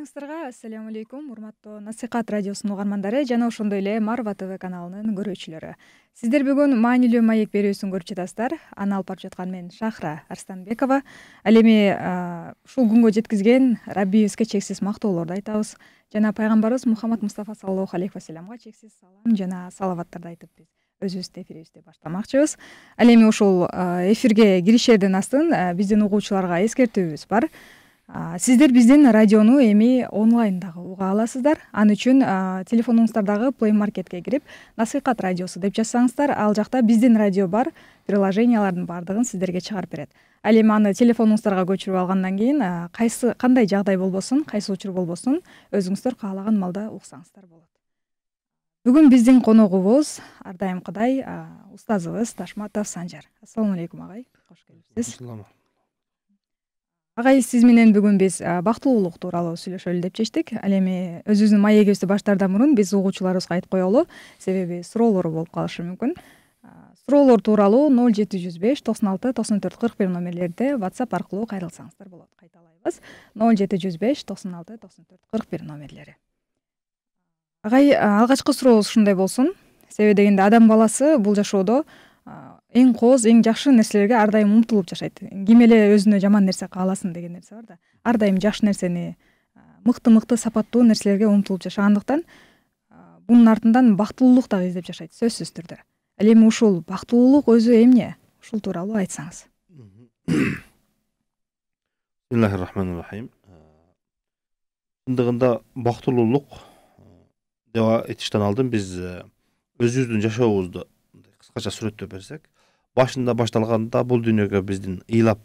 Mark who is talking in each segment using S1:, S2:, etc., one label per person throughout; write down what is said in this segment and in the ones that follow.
S1: Барчаңыздарга ассаламу алейкум, урматтуу Насихат радиосунун угармандары жана ошондой эле Марва ТВ каналынын көрүүчүлөрү. Сиздер бүгүн маанилүү маек берүүсүн көрүп жатасыздар. Аны алып барып жаткан мен Шахра Арстанбекова. Ал эми ушул күнгө жеткизген Раббибизге чексиз мактоолорду айтабыз. Жана пайгамбарыбыз Мухаммад Мустафа саллаллаху алейхи вассаламга чексиз салам жана салаваттарды айтып биз өзүбүздүн эфирибизди баштамакчыбыз. Ал эми ушул эфирге киришерден астын биздин угуучуларга эскертүүбүз бар. Сиздер биздин радиону эми онлайн дагы уга аласыздар. Ал үчүн телефонуңуздардагы Play Marketке кирип, Насихат радиосу деп жазсаңыздар, ал жакта биздин радио бар, приложениялардын баардыгын сиздерге чыгарып берет. Ал эми аны телефонуңуздарга көчүрүп алгандан кийин кандай жагдай болбосун, кайсы учур болбосун, өзүңүздөр каалаган малда уксаңыздар болот. Бүгүн биздин коногубуз ар дайымкыдай устазыбыз Ташматов Санжар. Ассаламу алейкум агай. Кош келипсиз. Агай, сиз менен бүгүн биз бактылуулук тууралуу сүйлөшөлү деп чечтик. Ал эми өзүбүздүн маегибизди баштаардан мурун биз угуучуларыбызга айтып коелу, себеби суроолор болуп калышы мүмкүн. Суроолор тууралуу 0705 96 94 41 номерлерде WhatsApp аркылуу кайрылсаңыздар болот. Кайталайбыз. 0705 96 94 41 номерлери. Агай, алгачкы сурообуз ушундай болсун. Себеби дегенде адам баласы бул жашоодо эң кооз, эң жакшы нерселерге ар дайым умтулуп жашайт. Ким эле өзүнө жаман нерсе кааласын деген нерсе бар да. Ар дайым жакшы нерсени, мыкты сапаттуу нерселерге умтулуп жашагандыктан бунун артынан бактылуулук дагы издеп жашайт, сөзсүз түрдө. Ал эми ушул бактылуулук өзү эмне? Ушул тууралуу айтсаңыз.
S2: Бисмиллахир-рахманир-рахим. Чындыгында бактылуулук деп айтыштан алдын биз өзүбүздүн жашообузду кыскача сүрөттөп берсек, башында башталганда бул дүйнөгө биздин ыйлап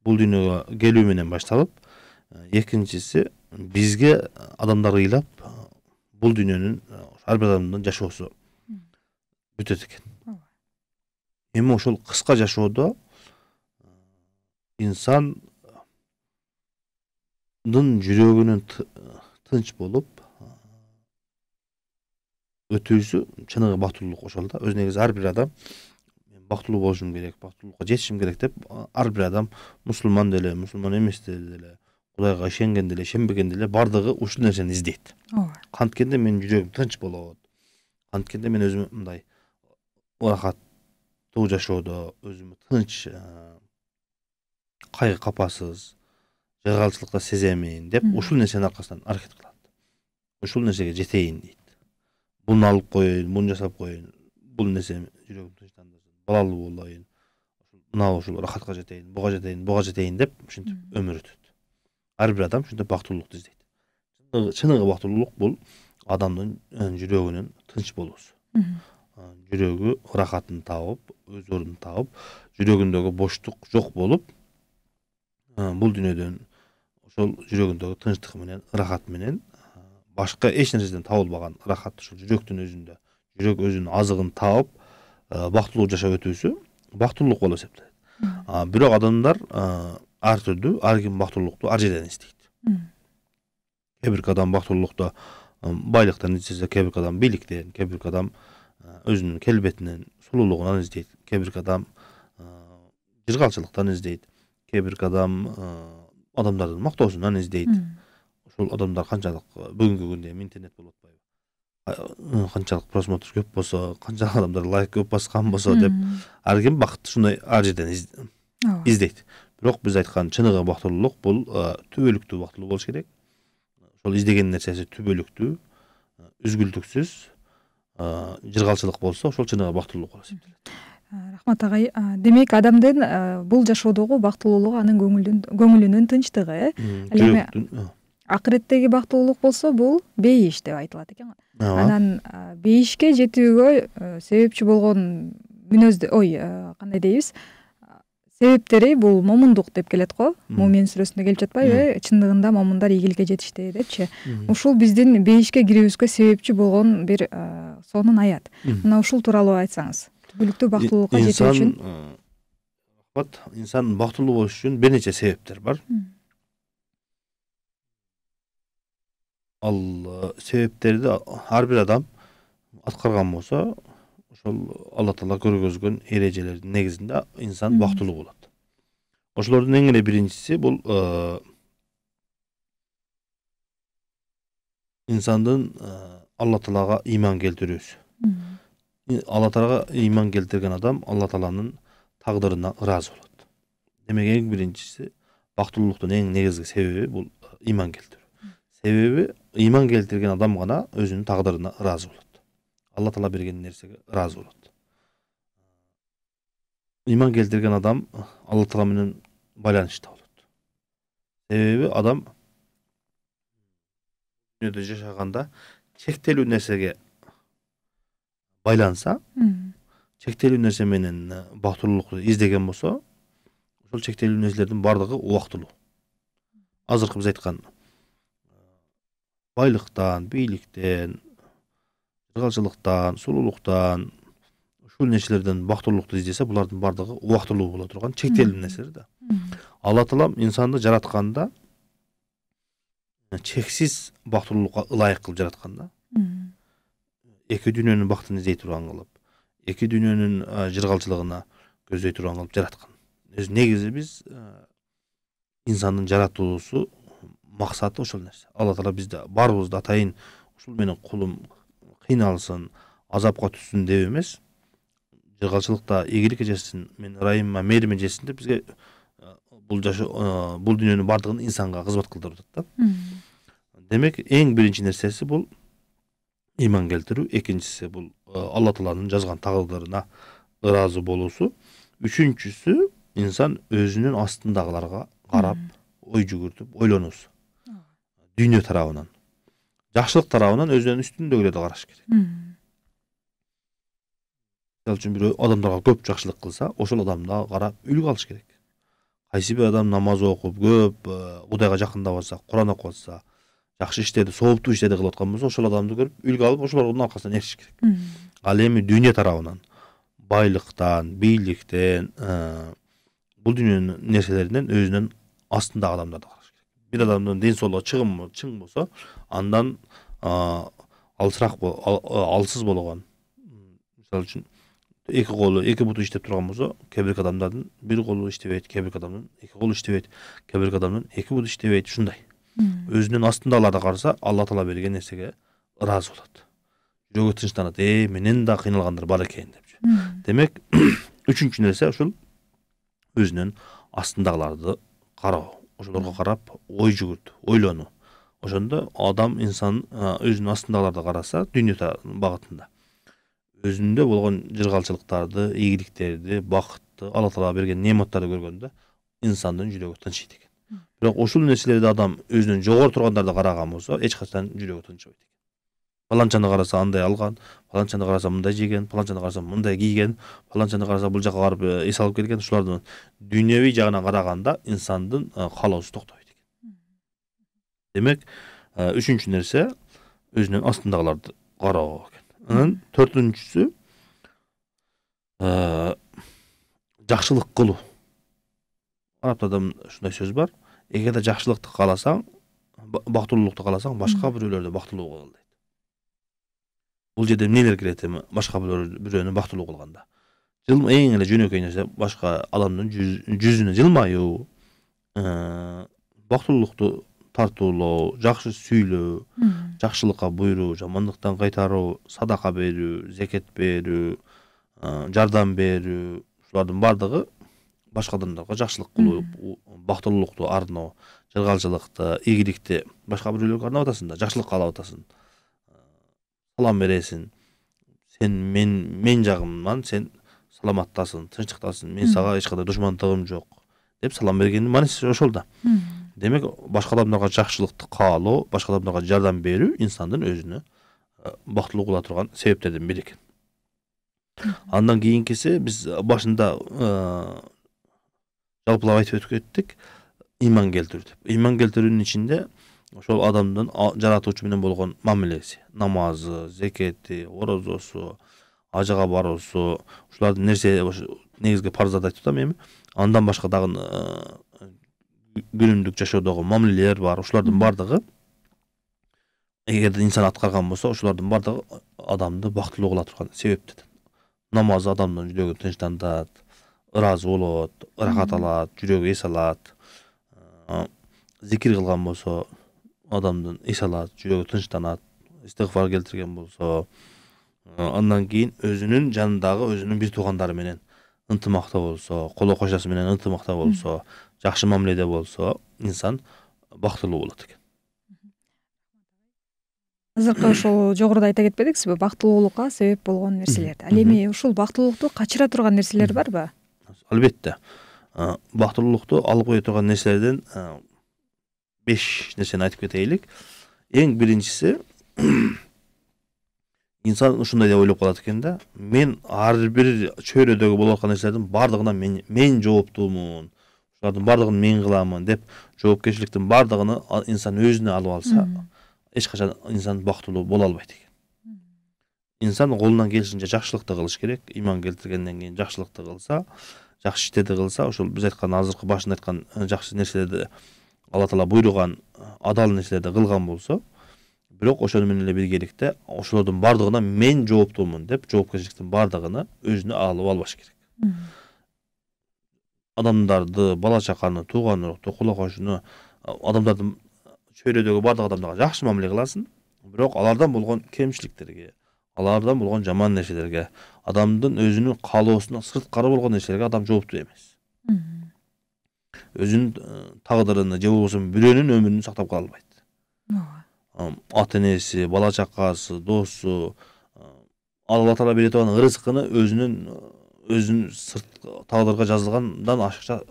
S2: бул дүйнөгө келүү менен башталып, экинчиси бизге адамдар ыйлап бул дүйнөнүн ар бир адамдын жашоосу бүтөт экен. Эми ошол кыска жашоодо инсандын жүрөгүнүн тынч болуп өтүүсү чыныгы бактылуулук ошол да. Өз негизи ар бир адам бактылуу болушум керек, бактылуулукка жетишим керек деп ар бир адам мусулман деле, мусулман эмес деле, Кудайга ишенген деле, ишенбеген деле бардыгы ушул нерсени издейт. Канткенде менин жүрөгүм тынч болот. Канткенде мен өзүмө мындай ырахаттуу жашоодо өзүмө тынч, кайгы капасыз, жайгалчылыкты сеземин деп ушул нерсенин аркасынан аракет кылат. Ушул нерсеге жетейин дейт. Буну алып коеюн, буну жасап коеюн, бул нерсе жүрөгүм тынчтандырсын, балалуу болоюн, ушул рахатка жетейин, буга жетейин деп ушинтип өмүр өтөт. Ар бир адам ушинтип бактылуулукту издейт. Чыныгы бактылуулук бул адамдын жүрөгүнүн тынч болуусу. Жүрөгү рахатын таап, өз ордун таап, жүрөгүндөгү боштук жок болуп, бул дүйнөдөн ошол жүрөгүндөгү тынчтык менен, рахат менен башка эч нерседен табылбаган рахат ушул жүрөктүн өзүндө, жүрөк өзүнүн азыгын таап, бактылуу жашап өтүүсү бактылуулук болуп эсептелет. Бирок адамдар ар түрдүү, ар ким бактылуулукту ар жерден издейт. Кээ бир адам бактылуулукту байлыктан издесе, кээ бир адам бийликтен, кээ бир адам өзүнүн келбетинен, сулуулугунан издейт, кээ бир адам жыргалчылыктан издейт, кээ бир адам адамдардын мактоосунан издейт. Ошол адамдар канчалык бүгүнкү күндө интернет болуп атпайбы? Канчалык просмотр көп болсо, канчалык адамдар лайк көп баскан болсо деп ар ким бакыт ушундай ар жерден издейт. Бирок биз айткан чыныгы бактылуулук бул түбөлүктүү бактылуу болуш керек. Ошол издеген нерсеси түбөлүктүү, үзгүлтүксүз, жыргалчылык болсо, ошол чыныгы бактылуулук болуп эсептелет.
S1: Рахмат агай. Демек адамдын бул жашоодогу бактылуулугу анын көңүлүнүн тынчтыгы, ал эми акыреттеги бактылуулук болсо бул бейиш деп айтылат экен. Анан бейишке жетүүгө себепчи болгон кандай дейбиз? Себептери бул момундук деп келет го. Мумин сүрөсүндө келип жатпайбы? Чындыгында момундар ийгиликке жетишти депчи. Ушул биздин бейишке кирүүбүзгө себепчи болгон бир сонун аят. Мына ушул тууралуу айтсаңыз. Түбөлүктүү бактылуулукка жетүү үчүн
S2: инсан бактылуу болуш үчүн бир нече себептер бар. Ал себептерди ар бир адам аткарган болсо, ошол Алла Таала көргөзгөн эрежелердин негизинде инсан бактылуу болот. Ошолордун эң эле биринчиси бул insandын Алла Таалага иман келтирүүсү. Алла Таалага иман келтирген адам Алла Тааланын тагдырына ыраазы болот. Демек эң биринчиси бактылуулуктун эң негизги себеби бул иман келтирүү. Себеби иман келтирген адам гана өзүнүн тагдырына ыраазы болот. Алла Таала берген нерсеге ыраазы болот. Иман келтирген адам Алла Таала менен байланышта болот. Себеби адам дүйнөдө жашаганда чектелүү нерсеге байланса, чектелүү нерсе менен бактылуулукту издеген болсо, ошол чектелүү нерселердин бардыгы убактылуу. Азыркы биз айткан байлыктан, бийликтен, жыргалчылыктан, сулуулуктан, ушул нерселерден бактылуулукту издесе, булардын бардыгы убактылуу боло турган чектелүү нерселер да. Алла Таала инсанды жаратканда чексиз бактылуулукка ылайык кылып жараткан да. Эки дүйнөнүн бактын издей турган кылып, эки дүйнөнүн жыргалчылыгына көздөй турган кылып жараткан. Негизи биз инсандын жаратылуусу максаты ошол нерсе. Алла Таала бизде барыбызды атайын ушул менен кулум кыйналсын, азапка түшсүн деп эмес, жыргалчылыкта ийгиликке жетсин, мен ырайымыма мээриме жетсин деп бизге бул дүйнөнүн бардыгын инсанга кызмат кылдырып атат да. Демек эң биринчи нерсеси бул иман келтирүү, экинчиси бул Алла Тааланын жазган тагдырына ыраазы болуусу, үчүнчүсү инсан өзүнүн астындагыларга карап, ой жүгүртүп, ойлонуусу. Дүйнө тарабынан, жакшылык тарабынан өзүнүн үстүндөгүлөрдү караш керек. Мисалы үчүн бирөө адамдарга көп жакшылык кылса, ошол адамга карап үлгү алыш керек. Кайсы бир адам намаз окуп, көп Кудайга жакындап атса, Куран окуп атса, жакшы иштерди, сооптуу иштерди кылып аткан болсо, ошол адамды көрүп үлгү алып, ошолордун аркасынан эришиш керек. Ал эми дүйнө тарабынан, байлыктан, бийликтен, бул дүйнөнүн нерселеринен өзүнүн астындагы адамдарды караш керек. Бир адамдын ден соолугу чың болсо, андан алсыз болгон, мисалы үчүн эки колу, эки буту иштеп турган болсо, кээ бир адамдардын бир колу иштебейт, кээ бир адамдын эки колу иштебейт, кээ бир адамдын эки буту иштебейт, ушундай. Өзүнүн астындагыларды караса, Алла Таала берген нерсеге ыраазы болот. Жүрөгү тынчтанат, менен да кыйналгандар бар экен депчи. Демек, үчүнчү нерсе ушул өзүнүн астындагыларды кароо, ошолорго карап ой жүгүртүү, ойлонуу. Ошондо адам инсан өзүнүн астындагыларды караса, дүйнө багытында өзүндө болгон жыргалчылыктарды, ийгиликтерди, бакытты, Алла Таала берген неаматтарды көргөндө инсандын жүрөгү тынчыйт экен. Бирок ушул нерселерди адам өзүнөн жогору тургандарды караган болсо, эч качан жүрөгү тынчыбайт экен. Паланчаны караса андай алган, паланчаны караса мындай жеген, паланчаны караса мындай кийген, паланчаны караса бул жака барып эс алып келген, ушулардын дүйнөвий жагынан караганда инсандын каалоосу токтобойт экен. Демек, үчүнчү нерсе өзүнүн астындагыларды кароо экен. Анан төртүнчүсү жакшылык кылуу. Арабтарда ушундай сөз бар. Эгерде жакшылыкты кааласаң, бактылуулукту кааласаң, башка бирөөлөрдү бактылуу кыл дейт. Бул жерде эмнелер кирет эми башка бирөөнү бактылуу кылганда? Эң эле жөнөкөй нерсе башка адамдын жүзүнө жылмаюу, бактылуулукту тартуулоо, жакшы сүйлөө, жакшылыкка буйруу, жамандыктан кайтаруу, садака берүү, зекет берүү, жардам берүү, ушулардын бардыгы башка адамдарга жакшылык кылуу, бактылуулукту арноо, жыргалчылыкты, ийгиликти башка бирөөлөргө арнап атасың да, жакшылык каалап атасың. Салам бересиң. Мен жагымдан сен саламаттасың, тынчтыкдасың, мен сага эч кандай душмандыгым жок деп салам бергендин мааниси ошол да. Демек, башка адамдарга жакшылыкты каалоо, башка адамдарга жардам берүү инсандын өзүнө бактылуу кыла турган себептердин бири экен. Андан кийинкиси биз башында жалпылап айтып өтүп кеттик, иман келтирүү деп. Иман келтирүүнүн ичинде ошол адамдын жаратуучу менен болгон мамилеси, намазы, зекети, орозосу, ажыга баруусу, ушулардын негизги парыздарды айтып атам эми. Андан башка дагы күнүмдүк жашоодогу мамилелер бар. Ушулардын бардыгы эгерде инсан аткарган болсо, ушулардын бардыгы адамды бактылуу кыла турган себептер. Намаз адамдын жүрөгүн тынчтантат, ыраазы болот, ырахат алат, жүрөгү эс алат. Зикир кылган болсо, адамдын эс алат, жүрөгү тынчтанат, истигфар келтирген болсо, андан кийин өзүнүн жанындагы өзүнүн бир туугандары менен ынтымакта болсо, коло кошасы менен ынтымакта болсо, жакшы мамиледе болсо, инсан бактылуу болот экен.
S1: Азыркы ошол жогоруда айта кетпедиксизби, бактылуулукка себеп болгон нерселерди. Ал эми ушул бактылуулукту качыра турган нерселер барбы?
S2: Албетте. Бактылуулукту алып кое турган нерселерден 5 нерсени айтып кетейlik. Эң биринчиси, инсан ушундай деп ойлоп калат экен да, мен ар бир чөйрөдөгү болуп аткан нерселердин бардыгына мен жооптуумун, ушулардын бардыгын мен кыламын деп жоопкерчиликтин бардыгын инсан өзүнө алып алса, эч качан инсан бактылуу боло албайт экен. Инсан колунан келишинче жакшылыкты кылыш керек. Иман келтиргенден кийин жакшылыкты кылса, жакшы иштерди кылса, ошол биз айткан азыркы башында айткан жакшы нерселерди Алла Таала буйруган адал нерселерди кылган болсо, бирок ошону менен эле биргеликте ошолордун бардыгына мен жооптуумун деп жоопкерчиликтин бардыгын өзүнө алып албаш керек. Адамдарды, бала чаканы, тууган урукту, коло кошуну, адамдардын чөйрөдөгү бардык адамдарга жакшы мамиле кыласың, бирок алардан болгон кемчиликтерге, алардан болгон жаман нерселерге, адамдын өзүнүн каалоосуна сырткары болгон нерселерге адам жооптуу эмес. Өзүнүн тагдырын же болбосо бирөөнүн өмүрүн сактап кала албайт. Ата энеси, бала чакасы, досу, Алла Таала бере турган ырызкыны өзүнүн сырт тагдырга жазылгандан ашыкча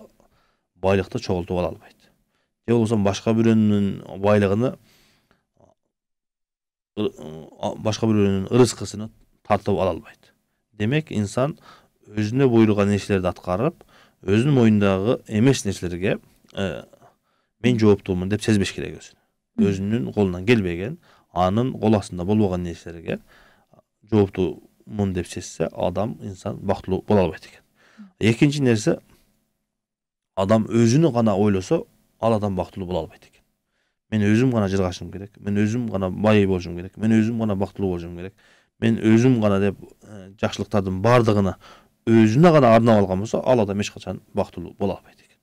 S2: байлыкты чогултуп ала албайт. Же болбосо башка бирөөнүн байлыгын, башка бирөөнүн ырызкысына тартып ала албайт. Демек, инсан өзүнө буйруган нерселерди аткарып, өзүнүн моюндагы эмес нерселерге мен жооптуумун деп сезбеш керек өзүн. Өзүнүн колунан келбеген, анын кол астында болбогон нерселерге жооптуумун деп сезсе, адам, инсан бактылуу боло албайт экен. Экинчи нерсе, адам өзүнү гана ойлосо, ал адам бактылуу боло албайт экен. Мен өзүм гана жыргашым керек, мен өзүм гана бай болушум керек, мен өзүм гана бактылуу болушум керек, мен өзүм гана деп жакшылыктардын бардыгына өзүнө гана арнап алган болсо, ал адам эч качан бактылуу боло албайт экен.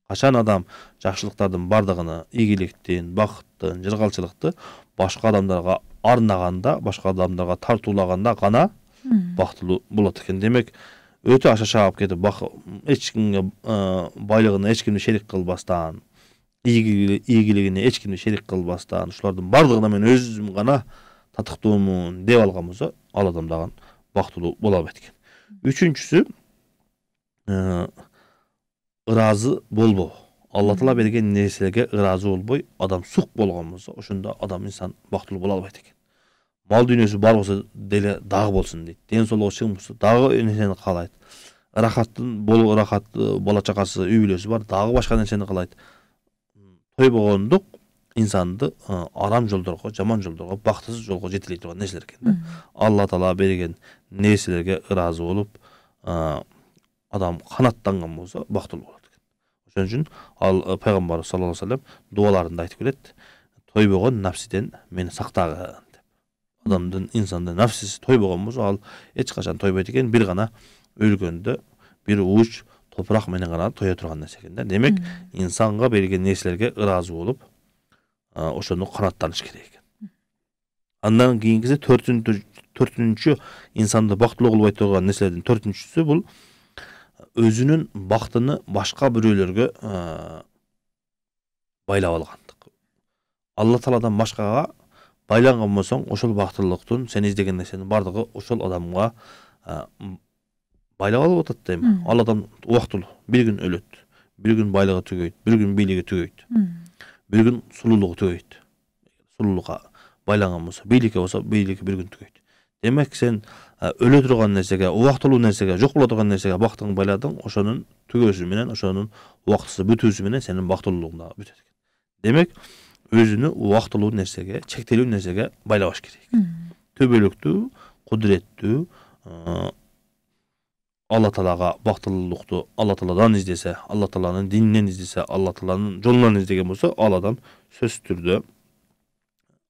S2: Качан адам жакшылыктардын бардыгына, ийгиликтин, бакыттын, жыргалчылыкты башка адамдарга арнаганда, башка адамдарга тартуулаганда гана бактылуу болот экен. Демек, өтө аша чаап кетип, эч кимге байлыгына эч кимди шерик кылбастан, ийгилигине эч кимди шерик кылбастан, ушулардын бардыгына мен өзүм гана татыктуумун деп алган болсо, ал адам дагы бактылуу боло албайт экен. Үчүнчүсү, ыраазы болбоо. Алла Таала берген нерселерге ыраазы болбой, адам сук болгон болсо, ошондо адам, инсан бактылуу боло албайт экен. Мал дүйнөсү бар болсо деле дагы болсун дейт. Ден соолугу чың болсо дагы нерсени каалайт. Рахат бала чакасы, үй бүлөсү бар, дагы башка нерсени каалайт. Тойбогондук инсанды арам жолдорго, жаман жолдорго, бактысыз жолго жетелей турган нерселер экен. Алла Таала берген нерселерге ыраазы болуп, адам канаттанган болсо, бактылуу болот экен. Ошон үчүн ал пайгамбарыбыз саллаллаху алейхи ва саллям дуаларында айтып келет: "Тойбогон нафсиден мени сактагын" деп. Адамдын, инсандын нафсиси тойбогон болсо, ал эч качан тойбойт экен, бир гана өлгөндө бир ууч топурак менен гана тое турган нерсе экен да. Демек, инсанга берген нерселерге ыраазы болуп, ошону канаттаныш керек экен. Андан кийинкиси, төртүнчү инсанды бактылуу кылбай турган нерселердин төртүнчүсү бул өзүнүн бактыны башка бирөөлөргө байлап алгандык. Алла Тааладан башкага байланган болсоң, ошол бактылуулуктун, сен издеген нерсенин бардыгы ошол адамга байлап алып атат дейм. Ал адам убактылуу, бир күн өлөт, бир күн байлыгы түгөйт, бир күн бийлиги түгөйт, бир күн сулуулугу түгөйт. Сулуулукка байланган болсо, бийликке болсо, бийлиги бир күн түгөйт. Демек, сен өлө турган нерсеге, убактылуу нерсеге, жок боло турган нерсеге бактыңды байладың, ошонун түгөөсү менен, ошонун убактысы бүтүүсү менен сенин бактылуулугуң да бүтөт экен. Демек, өзүнү убактылуу нерсеге, чектелүү нерсеге байлабаш керек. Төбөлүктүү, кудуреттүү, Алла Таалага бактылуулукту Алла Тааладан издесе, Алла Тааланын дининен издесе, Алла Тааланын жолунан издеген болсо, ал адам сөзсүз түрдө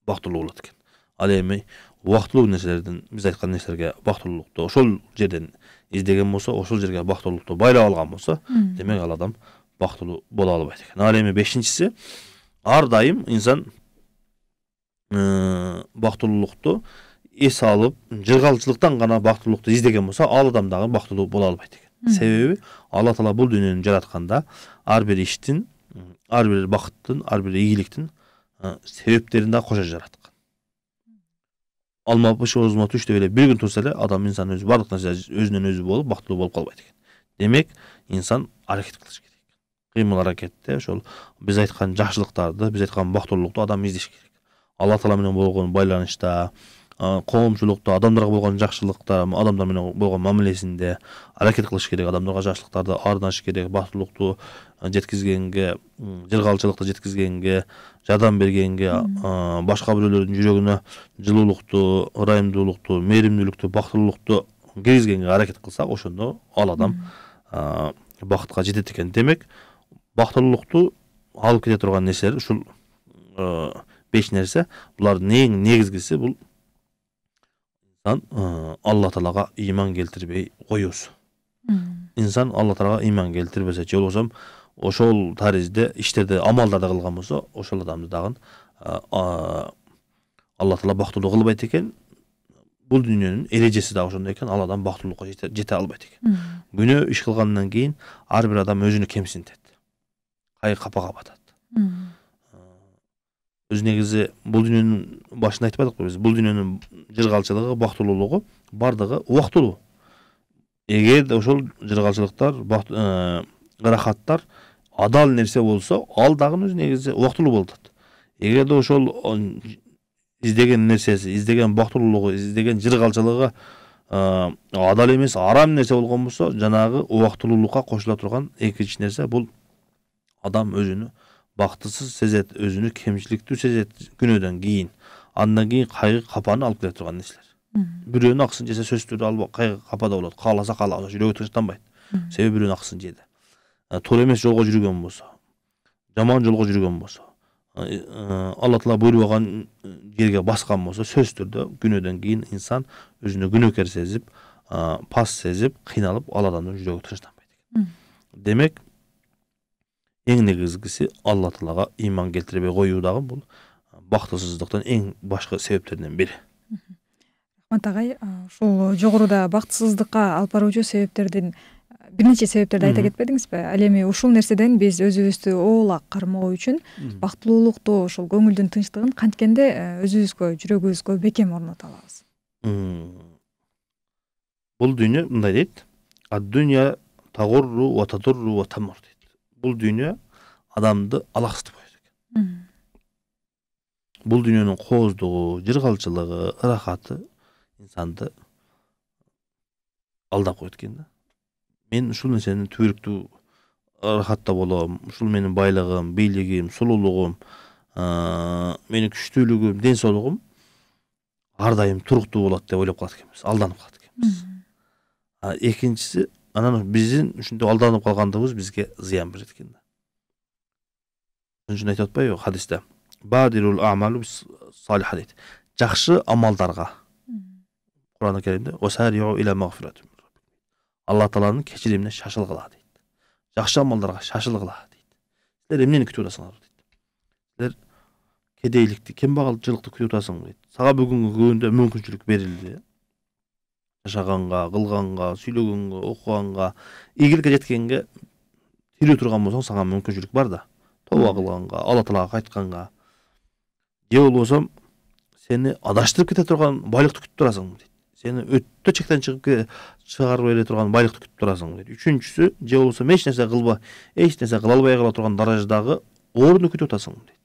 S2: бактылуу болот экен. Ал эми убактылуу нерселердин, биз айткан нерселерге бактылуулукту ошол жерден издеген болсо, ошол жерге бактылуулукту байлап алган болсо, демек ал адам бактылуу боло албайт экен. Ал эми бешинчиси, ар дайым инсан бактылуулукту эс алып, жыргалчылыктан гана бактылуулукту издеген болсо, ал адам дагы бактылуу боло албайт экен. Себеби Алла Таала бул дүйнөнү жаратканда ар бир иштин, ар бир бакыттын, ар бир ийгиликтин себептерин да кошо жараткан. Алма быш озуна түш деп эле бир күн турса эле адам инсан өзү бардык нерсе өзүнөн өзү болуп бактылуу болуп калбайт экен. Демек, инсан аракет кылыш керек. Кыймыл аракетте ошол биз айткан жакшылыктарды, биз айткан бактылуулукту адам издеш керек. Алла Таала менен болгон байланышта, коомчулукта, адамдарга болгон жакшылыкта, адамдар менен болгон мамилесинде аракет кылыш керек. Адамдарга жакшылыктарды арнаш керек, бактылуулукту жеткизгенге, жыргалчылыкты жеткизгенге, жардам бергенге, башка бирөөлөрдүн жүрөгүнө жылуулукту, ырайымдуулукту, мээримдүүлүктү, бактылуулукту киргизгенге аракет кылсак, ошондо ал адам бакытка жетет экен. Демек, бактылуулукту алып кете турган нерселер ушул 5 нерсе. Булардын эң негизгиси бул инсан Алла Таалага ыйман келтирбей коюусу. Инсан Алла Таалага ыйман келтирбесе, же болбосо ошол таризде иштерди, амалдарды кылган болсо, ошол адамды дагы Алла Таала бактылуу кылбайт экен. Бул дүйнөнүн эрежеси да ошондой экен, ал адам бактылуулукка жете албайт экен. Күнөө иш кылгандан кийин ар бир адам өзүнү кемсинтет. Кайгы капага батат. Өз негизи бул дүйнөнүн башында айтпадыкпы биз? Бул дүйнөнүн жыргалчылыгы, бактылуулугу бардыгы убактылуу. Эгерде ошол жыргалчылыктар, ырахаттар адал нерсе болсо, ал дагы өз негизи убактылуу болуп атат. Эгерде ошол издеген нерсеси, издеген бактылуулугу, издеген жыргалчылыгы адал эмес, арам нерсе болгон болсо, жанагы убактылуулукка кошула турган экинчи нерсе бул адам өзүнү бактысыз сезет, өзүнү кемчиликтүү сезет күнөөдөн кийин. Андан кийин кайгы капаны алып келе турган нерселер. Бирөөнүн акысын жесе сөзсүз түрдө алып кайгы капада болот. Кааласа кааласа жүрөгү тынчтанбайт. Себеби бирөөнүн акысын жеди. Туура эмес жолго жүргөн болсо, жаман жолго жүргөн болсо, Алла Таала буйрубаган жерге баскан болсо, сөзсүз түрдө күнөөдөн кийин инсан өзүнө күнөөкөр сезип, пас сезип, кыйналып, ал адамдын жүрөгү тынчтанбайт экен. Демек, эң негизгиси Алла Таалага ыйман келтирбей коюу дагы бул бактысыздыктын эң башкы себептеринен бири.
S1: Рахмат агай, ушул жогоруда бактысыздыкка алып баруучу себептердин бир нече себептерди айта кетпедиңизби? Ал эми ушул нерседен биз өзүбүздү оолак кармоо үчүн бактылуулукту, ошол көңүлдүн тынчтыгын канткенде өзүбүзгө, жүрөгүбүзгө бекем орното алабыз?
S2: Бул дүйнө мындай дейт: "Ад-дүйнө тагурру ва тадурру ва тамур" дейт. Бул дүйнө адамды алаксытып коет экен. Бул дүйнөнүн кооздугу, жыргалчылыгы, ырахаты инсанды алдап коет экен да. Мен ушул нерсенин түбүрүктүү ырахатта болом, ушул менин байлыгым, бийлигим, сулуулугум, менин күчтүүлүгүм, ден соолугум ар дайым туруктуу болот деп ойлоп калат экенбиз, алданып калат экенбиз. Экинчиси, анан биздин ушинтип алданып калгандыгыбыз бизге зыян берет экен да. Ошон үчүн айтып атпайбы хадисте? Бадирул амалу салиха дейт. Жакшы амалдарга. Кур'ан-ы Керимде "Васариу иля магфиратин". Алла Тааланын кечиримине шашылгыла дейт. Жакшы амалдарга шашылгыла дейт. Силер эмнени күтүп атасыңар дейт. Силер кедейликти, кембагалчылыкты күтүп атасың дейт. Сага бүгүнкү күндө мүмкүнчүлүк берилди. Жашаганга, кылганга, сүйлөгөнгө, окуганга, ийгиликке жеткенге тирүү турган болсоң, сага мүмкүнчүлүк бар да. Тооба кылганга, Алла Таалага кайтканга. Же болбосо сени адаштырып кете турган байлыкты күтүп турасың дейт. Сени өтө чектен чыгарып бере турган байлыкты күтүп турасың дейт. Үчүнчүсү, же болбосо эч нерсе кылбай, эч нерсе кыла албай кала турган даражадагы орунду күтүп атасың дейт.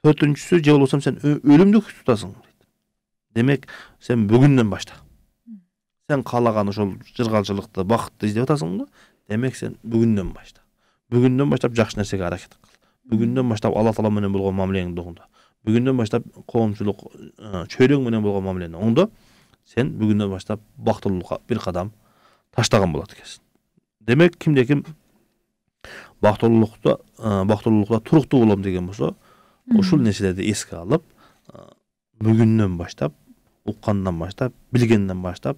S2: Төртүнчүсү, же болбосо сен өлүмдү күтүп атасың дейт. Демек, сен бүгүндөн башта. Сен каалаган ошол жыргалчылыкты, бакытты издеп атасыңбы? Демек, сен бүгүндөн башта. Бүгүндөн баштап жакшы нерсеге аракет кыл. Бүгүндөн баштап Алла Таала менен болгон мамилеңди оңдо. Бүгүндөн баштап коомчулук, чөйрөң менен болгон мамилени оңдо. Сен бүгүндөн баштап бактылуулукка бир кадам таштаган болот экенсиң. Демек, кимде ким бактылуулукта туруктуу болом деген болсо, ушул нерселерди эске алып, бүгүндөн баштап, уккандан баштап, билгенден баштап,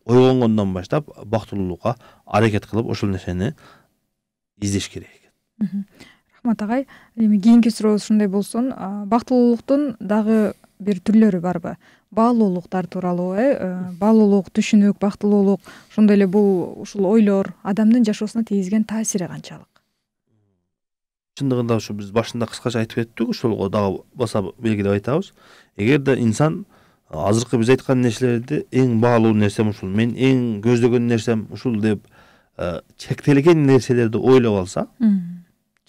S2: ойгонгондон баштап бактылуулукка аракет кылып, ошол нерсени издеш керек экен.
S1: Рахмат агай. Эми кийинки сурообуз ушундай болсун. Бактылуулуктун дагы бир түрлөрү барбы? Баалуулуктар тууралуу, баалуулук, түшүнүк, бактылуулук, ошондой эле бул ушул ойлор адамдын жашоосуна тийгизген таасири канчалык?
S2: Чындыгында ушу биз башында кыскача айтып кеттик, ошолго дагы баса белгилеп айтабыз. Эгерде инсан азыркы биз айткан нерселерди эң баалуу нерсем ушул, мен эң көздөгөн нерсем ушул деп чектелген нерселерди ойлоп алса,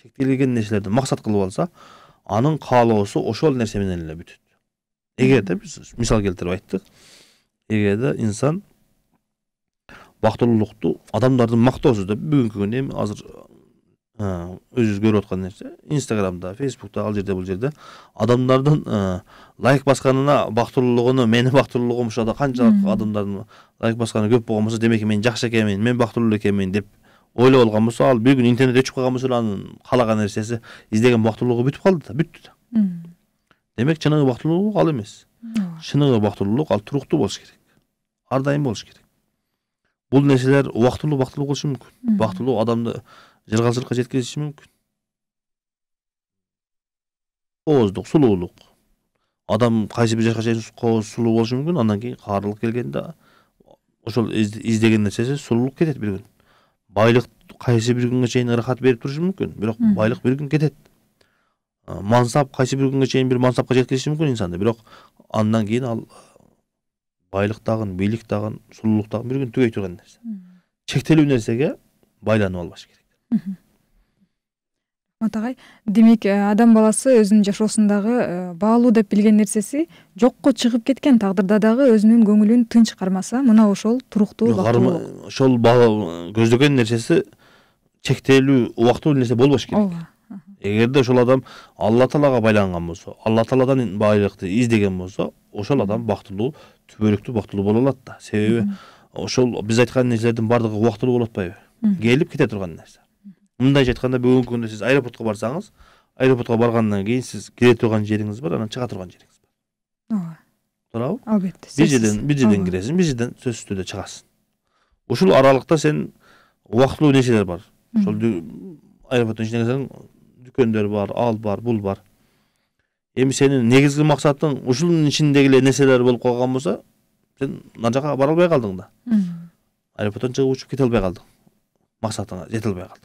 S2: чектелген нерселерди максат кылып алса, анын каалоосу ошол нерсе менен эле бүтөт. Эгерде биз мисал келтирип айттык, эгерде инсан бактылуулукту адамдардын мактоосу деп бүгүнкү күндө эми азыр өзүбүз көрүп аткан нерсе, Инстаграмда, Фейсбукта, ал жерде бул жерде адамдардын лайк басканына бактылуулугуну, менин бактылуулугум ушада канчалык адамдардын лайк басканы көп болгон болсо, демек мен жакшы экенмин, мен бактылуу экенмин деп ойлоп алган болсо, ал бир күн интернет өчүп калган болсо, анын каалаган нерсеси, издеген бактылуулугу бүтүп калды да, бүттү да. Демек чыныгы бактылуулук ал эмес. Чыныгы бактылуулук ал туруктуу болуш керек. Ар дайым болуш керек. Бул нерселер убактылуу болушу мүмкүн. Бактылуу адамды жыргалчылыкка жеткизиши мүмкүн. Кооздук, сулуулук. Адам кайсы бир жашка чейин кооз, сулуу болушу мүмкүн, андан кийин каарылык келгенде ошол издеген нерсеси сулуулук кетет бир күн. Байлык кайсы бир күнгө чейин ырахат берип турушу мүмкүн, бирок байлык бир күн кетет. Мансап кайсы бир күнгө чейин бир мансапка жеткизиши мүмкүн инсанды, бирок андан кийин ал байлык дагы, бийлик дагы, сулуулук дагы бир күн түгөй турган нерсе. Чектелүү нерсеге байланып албаш керек.
S1: Атагай, демек адам баласы өзүнүн жашоосундагы баалуу деп билген нерсеси жокко чыгып кеткен тагдырда дагы өзүнүн көңүлүн тынч кармаса, мына ошол туруктуу бактылуулук.
S2: Ошол көздөгөн нерсеси чектелүү, убактылуу нерсе болбош керек. Эгерде ошол адам Алла Таалага байланган болсо, Алла Тааладан байлыкты издеген болсо, ошол адам бактылуу, түбөлүктүү бактылуу боло алат да. Себеби ошол биз айткан нерселердин бардыгы убактылуу болуп атпайбы? Келип кете турган нерсе. Мындайча айтканда, бүгүнкү күндө сиз аэропортко барсаңыз, аэропортко баргандан кийин сиз кире турган жериңиз бар, анан чыга турган жериңиз бар. Туурабы?
S1: Албетте.
S2: Бир жерден киресиң, бир жерден сөзсүз түрдө чыгасың. Ушул аралыкта сен убактылуу нерселер бар. Ошол аэропорттун ичине кирсең, дүкөндөр бар, ал бар, бул бар. Эми сенин негизги максатың ушунун ичиндеги эле нерселер болуп калган болсо, сен ана жака бара албай калдың да. Аэропорттон чыгып учуп кете албай калдың. Максатыңа жете албай калдың.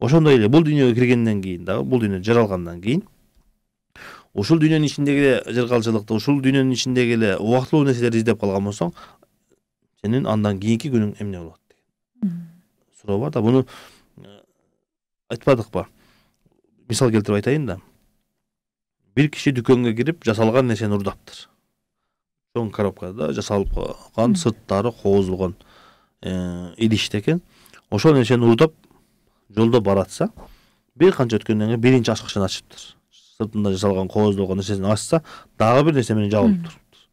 S2: Ошондой эле бул дүйнөгө киргенден кийин дагы, бул дүйнө жаралгандан кийин ушул дүйнөнүн ичиндеги эле жыргалчылыкты, ушул дүйнөнүн ичиндеги эле убактылуу нерселерди издеп калган болсоң, сенин андан кийинки күнүң эмне болот деген суроо бар да. Буну айтпадыкпы? Мисал келтирип айтайын да. Бир киши дүкөнгө кирип, жасалган нерсени урдаптыр. Чоң коробкада жасалып калган, сырттары коозулган идиште экен. Ошол нерсени урдап жолдо баратса, бир канча өткөндөн кийин биринчи ачкычын ачыптыр. Сыртында жасалган кооздолгон нерсени ачса, дагы бир нерсе менен жабылып туруптур.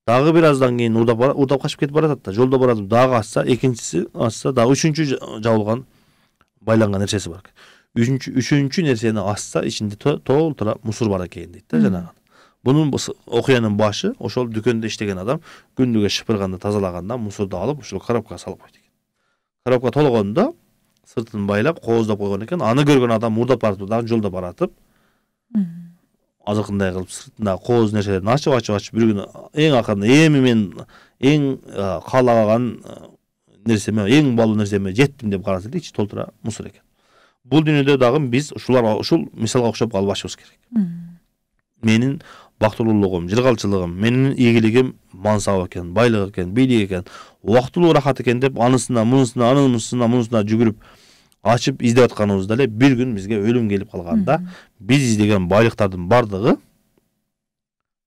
S2: Дагы бир аздан кийин урдап качып кетип баратат да, жолдо баратып дагы ачса, экинчиси ачса, дагы үчүнчү жабылган, байланган нерсеси бар экен. Үчүнчү нерсени ачса, ичинде толтура мусор бар экен дейт да жанагы. Бунун окуянын башы ошол дүкөндө иштеген адам күндүгө шыпырганды тазалаганда мусорду алып ушул коробкага салып койт экен. Коробка толгондо сыртын байлап, кооздоп койгон экен. Аны көргөн адам урдап барып дагы жолдо баратып, азыркындай кылып сыртындагы кооз нерселерин ачып бир күн эң акырында эми мен эң каалаган нерсеме, эң баалуу нерсеме жеттим деп караса, ичи толтура мусор экен. Бул дүйнөдө дагы биз ушул мисалга окшоп калбашыбыз керек. Менин бактылуулугум, жыргалчылыгым, менин ийгилигим мансап экен, байлык экен, бийлик экен, убактылуу рахат экен деп анысына, мунусуна жүгүрүп ачып издеп атканыбызда эле бир күн бизге өлүм келип калганда, биз издеген байлыктардын бардыгы,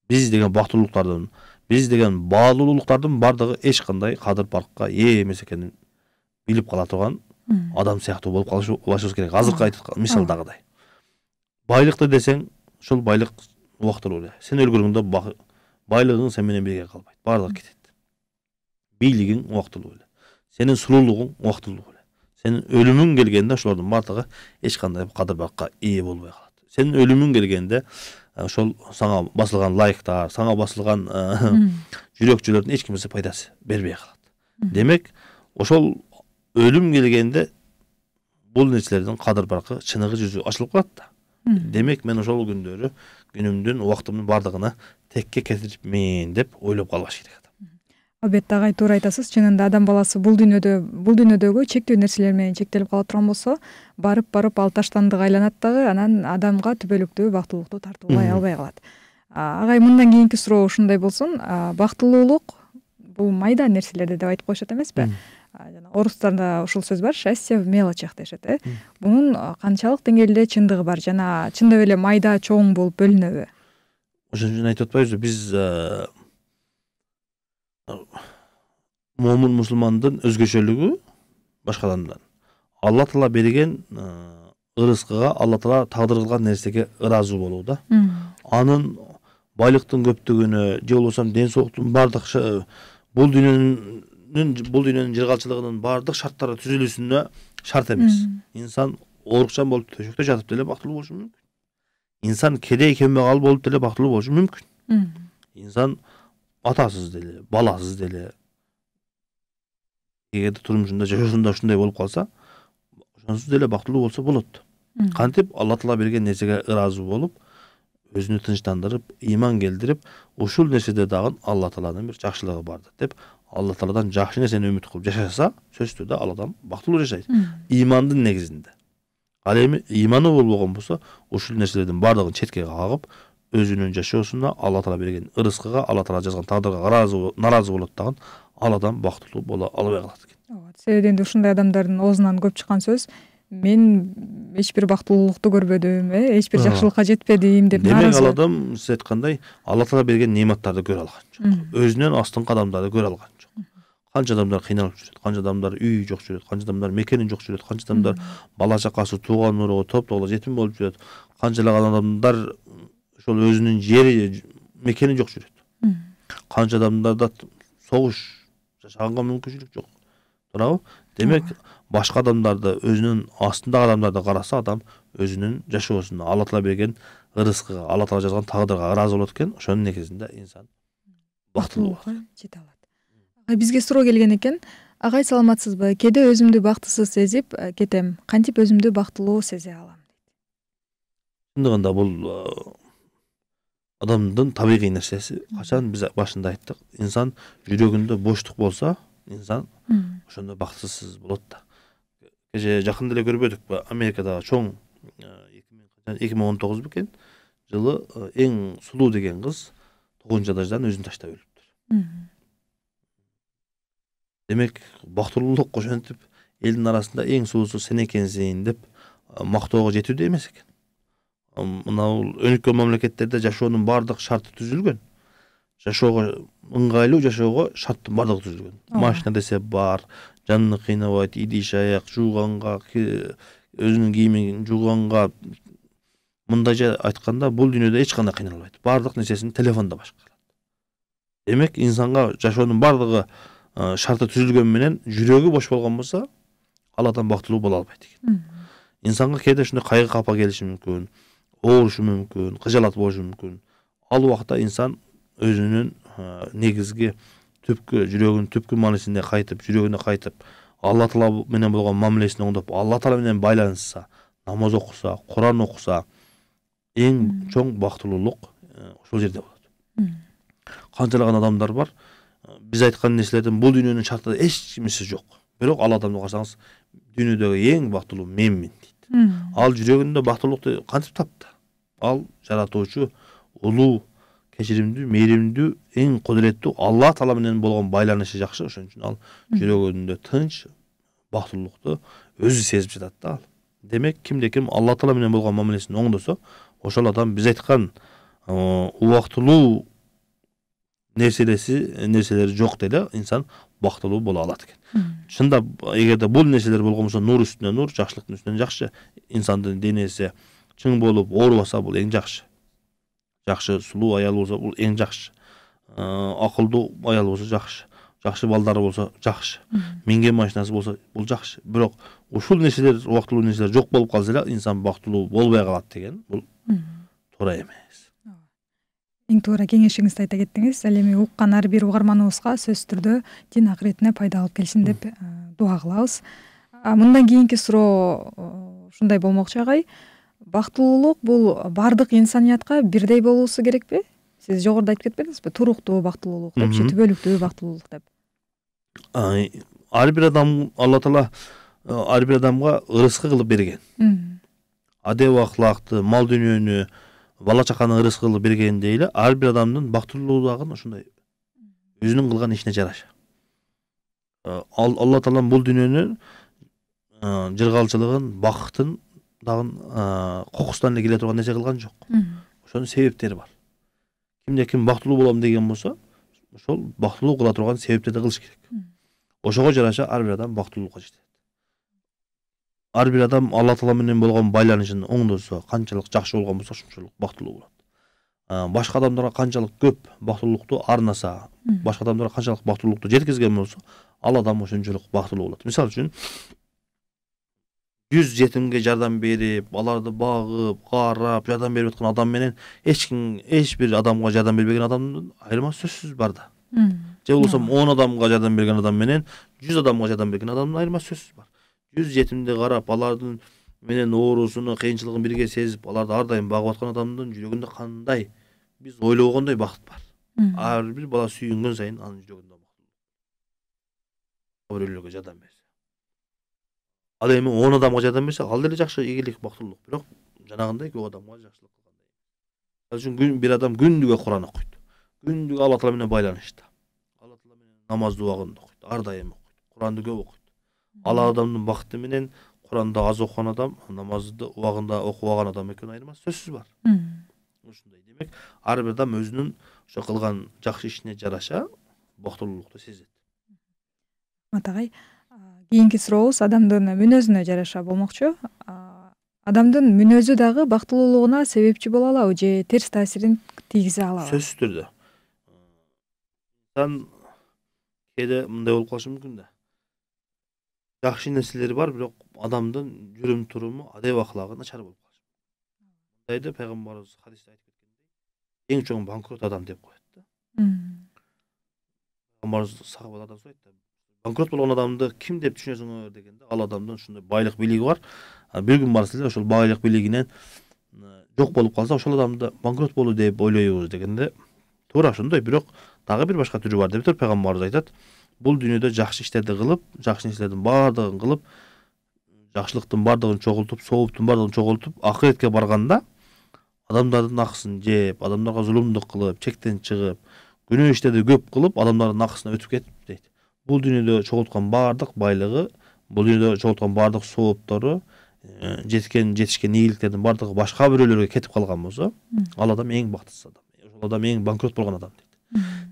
S2: биз издеген бактылуулуктардын, биз издеген баалуулуктардын бардыгы эч кандай кадыр баркка ээ эмес экенин билип кала турган адам сыяктуу болуп калышыбыз керек. Азыркы айткан мисалдагыдай. Байлыкты десең, ушул байлык убактылуу эле. Сен өлгөрүңдө байлыгың сен менен бирге калбайт. Бардыгы кетет. Бийлигиң убактылуу эле. Сенин сулуулугуң убактылуу эле. Сенин өлүмүң келгенде ошолордун бардыгы эч кандай кадыр баркка ээ болбой калат. Сенин өлүмүң келгенде ошол сага басылган лайктар, сага басылган жүрөкчөлөрдүн эч кимсе пайдасы бербей калат. Демек, ошол өлүм келгенде бул нерселердин кадыр баркы, чыныгы жүзү ачылып калат да. Демек, мен ошол күндөрү күнүмдүн, убактымдын бардыгына текке кетирипмен деп ойлоп калбаш керек.
S1: Албетте агай туура айтасыз. Чынында адам баласы бул дүйнөдөгү чектүү нерселер менен чектелип кала турган болсо, барып ал таштандык айланат дагы, анан адамга түбөлүктүү бактылуулукту тартуулай албай калат. Агай мындан кийинки суроо ушундай болсун. Бактылуулук бул майда нерселерде деп айтып коюшат эмеспи? Жана орустарда ушул сөз бар, счастье в мелочах дешет, Бунун канчалык деңгээлде чындыгы бар жана чындап эле майда чоң болуп бөлүнөбү?
S2: Ошон үчүн айтып атпайбызбы, биз момун мусулмандын өзгөчөлүгү башка адамдан. Алла Таала берген ырыскыга, Алла Таала тагдыр кылган нерсеге ыраазы болуу да. Анын байлыктын көптүгүнө же болбосо ден соолуктун бардык бул дүйнөнүн жыргалчылыгынын бардык шарттары түзүлүүсүнө шарт эмес. Инсан оорукчан болуп төшөктө жатып деле бактылуу болушу мүмкүн. Инсан кедей кембагал болуп деле бактылуу болушу мүмкүн. Инсан атасыз деле, баласыз деле, эгерде турмушунда жашоосунда ушундай болуп калса, ошонсуз деле бактылуу болсо болот. Кантип Алла Таала берген нерсеге ыраазы болуп, өзүнү тынчтандырып, ыйман келтирип, ушул нерседе дагы Алла Тааланын бир жакшылыгы бардыр деп, Алла Тааладан жакшы нерсени үмүт кылып жашаса, сөзсүз түрдө ал адам бактылуу жашайт. Ыймандын негизинде. Ал эми ыйманы болбогон болсо, ушул нерселердин бардыгын четке кагып, өзүнүн жашоосуна Алла Таала берген ырыскыга, Алла Таала жазган тагдырга наразы болот дагы, ал адам бактылуу боло албай калат экен.
S1: Себеби энди ушундай адамдардын оозунан көп чыккан сөз: мен эч бир бактылуулукту көрбөдүм, эч бир жакшылыкка жетпедим деп
S2: наразы. Демек ал адам сиз айткандай Алла Таала берген нематтарды көрө алган жок. Өзүнөн астыңкы адамдарды көрө алган жок. Канча адамдар кыйналып жүрөт, канча адамдар үй жок жүрөт, канча адамдар мекени жок жүрөт, канча адамдар бала чакасы, тууган уруу, топтогула жетим болуп жүрөт. Канчалаган адамдар ошол өзүнүн жери, мекени жок жүрөт. Канча адамдарда согуш жашаганга мүмкүнчүлүк жок. Туурабы? Демек, башка адамдарды, өзүнүн астындагы адамдарды караса, адам өзүнүн жашоосуна, Алла Таала берген ырыскыга, Алла Таала жазган тагдырга ыраазы болот экен. Ошонун негизинде инсан бактылуулукка
S1: жете алат. Бизге суроо келген экен. Агай, саламатсызбы? Кээде өзүмдү бактысыз сезип кетем. Кантип өзүмдү бактылуу сезе алам?
S2: Чындыгында бул адамдын табигый нерсеси. Качан биз башында айттык, инсан жүрөгүндө боштук болсо, инсан ошондо бактысыз болот да. Кеше жакында эле көрбөдүкпү? Америкада чоң 2019 бекен жылы эң сулуу деген кыз 9 этаждан өзүн таштап өлүптүр. Демек, бактылуулук ошентип элдин арасында эң сулуусу сен экенсиң деп мактоого жетүүдө эмес экен. Мына өнүккөн мамлекеттерде жашоонун бардык шарты түзүлгөн. Жашоого ыңгайлуу жашоого шарттын бардыгы түзүлгөн. Машина десе бар, жанын кыйнабайт, идиш аяк жууганга, өзүнүн кийимин жууганга, мындайча айтканда бул дүйнөдө эч кандай кыйналбайт. Бардык нерсесин телефондо башкарат. Демек, инсанга жашоонун бардыгы шарты түзүлгөн менен жүрөгү бош болгон болсо, ал адам бактылуу боло албайт экен. Инсанга кээде ушундай кайгы капа келиши мүмкүн, оорушу мүмкүн, кыжалат болушу мүмкүн. Ал убакта инсан өзүнүн негизги жүрөгүнүн түпкү маанисине кайтып, жүрөгүнө кайтып, Алла Таала менен болгон мамилесин оңдоп, Алла Таала менен байланышса, намаз окуса, Куран окуса, эң чоң бактылуулук ошол жерде болот. Канчалаган адамдар бар, биз айткан нерселердин бул дүйнөнүн шартында эч кимиси жок. Бирок ал адамды карасаңыз, дүйнөдөгү эң бактылуу менмин дейт. Ал жүрөгүндө бактылуулукту кантип тапты? Ал жаратуучу, улуу, кечиримдүү, мээримдүү, эң кудуреттүү Алла Таала менен болгон байланышы жакшы. Ошон үчүн ал жүрөгүндө тынч, бактылуулукту өзү сезип жатат да ал. Демек, кимде ким Алла Таала менен болгон мамилесин оңдосо, ошол адам биз айткан убактылуу нерселери жок деле инсан бактылуу боло алат экен. Чындап, эгерде бул нерселер болгон болсо, нур үстүнө нур, жакшылыктын үстүнө жакшы, инсандын денеси чың болуп оорубаса, бул эң жакшы. Жакшы сулуу аял болсо, бул эң жакшы. Акылдуу аял болсо жакшы. Жакшы балдары болсо жакшы. Минген машинасы болсо, бул жакшы. Бирок ушул нерселер, убактылуу нерселер жок болуп калса эле, инсан бактылуу болбой калат деген бул туура эмес.
S1: Эң туура кеңешиңизди айта кеттиңиз. Ал эми уккан ар бир угарманыбызга сөзсүз түрдө дин акыретине пайда алып келсин деп дуа кылабыз. Мындан кийинки суроо ушундай болмокчу, агай. Бактылуулук бул бардык инсаниятка бирдей болуусу керекпи? сиз жогоруда айтып кетпедиңизби, туруктуу бактылуулук депчи, түбөлүктүү бактылуулук деп.
S2: Ар бир адам, Алла Таала ар бир адамга ырыскы кылып берген. Адеп ахлакты, мал дүйнөнү, бала чаканы ырыскы кылып бергендей эле ар бир адамдын бактылуулугу дагы ушундай өзүнүн кылган ишине жараша. Алла Таала бул дүйнөнү жыргалчылыгын, бактын дагы кокустан эле келе турган нерсе кылган жок. Ошонун себептери бар. Кимде ким бактылуу болом деген болсо, ошол бактылуу кыла турган себептерди кылыш керек. Ошого жараша ар бир адам бактылуулукка жетет. Ар бир адам Алла Таала менен болгон байланышын оңдосо, канчалык жакшы болгон болсо, ошончолук бактылуу болот. Башка адамдарга канчалык көп бактылуулукту арнаса, башка адамдарга канчалык бактылуулукту жеткизген болсо, ал адам ошончолук бактылуу болот. Мисалы үчүн 100 жетимге жардам берип, аларды багып, карап, жардам берип аткан адам менен эч бир адамга жардам бербеген адамдын айырмасы сөзсүз бар да. Же болбосо 10 адамга жардам берген адам менен 100 адамга жардам берген адамдын айырмасы сөзсүз бар. 100 жетимди карап, алардын менен оорусуну, кыйынчылыгын бирге сезип, аларды ар дайым багып аткан адамдын жүрөгүндө кандай биз ойлогондой бакыт бар. Ар бир бала сүйүнгөн сайын анын жүрөгүндө бакыт. Бирөөлөргө жардам берсе. Ал эми 10 адамга жардам берсе, ал деле жакшы ийгилик, бактылуулук. Бирок жанагындай көп адамга жакшылык кылгандай. Ал үчүн бир адам күндүгө Куран окуйт. Күндүгө Алла Таала менен байланышта. Алла Таала менен намазды убагында окуйт, ар дайым окуйт. Куранды көп окуйт. Ал адамдын бакыты менен Куранды аз окуган адам, намазды убагында окубаган адам экөөнүн айырмасы сөзсүз бар. Ушундай. Демек, ар бир адам өзүнүн ошо кылган жакшы ишине жараша бактылуулукту сезет.
S1: Атагай, кийинки сурообуз адамдын мүнөзүнө жараша болмокчу. Адамдын мүнөзү дагы бактылуулугуна себепчи боло алабы же терс таасирин тийгизе алабы?
S2: Сөзсүз түрдө. Инсан кээде мындай болуп калышы мүмкүн да. Жакшы нерселери бар, бирок адамдын жүрүм туруму, адеп ахлагы начар болуп калышы. Мындайды пайгамбарыбыз хадисте айтып кеткендей, эң чоң банкрот адам деп коет да. Пайгамбарыбыз сахабалардан сурайт да, банкрот болгон адамды ким деп түшүнөсүңөр дегенде, ал адамдын ушундай байлык билиги бар. Бир күн барса эле ошол байлык билигинен жок болуп калса, ошол адамды банкрот болду деп ойлойбуз дегенде, туура ошондой, бирок дагы бир башка түрү бар деп туруп пайгамбарыбыз айтат. Бул дүйнөдө жакшы иштерди кылып, жакшы нерселердин баардыгын кылып, жакшылыктын баардыгын чогултуп, сооптун баардыгын чогултуп, акыретке барганда адамдардын акысын жеп, адамдарга зулумдук кылып, чектен чыгып, күнөө иштерди көп кылып, адамдардын акысына өтүп кетип дейт. Бул дүйнөдө чогулткан баардык байлыгы, бул дүйнөдө чогулткан баардык сооптору, жетишкен ийгиликтердин баардыгы башка бирөөлөргө кетип калган болсо, ал адам эң бактысыз адам. Ошол адам эң банкрот болгон адам дейт.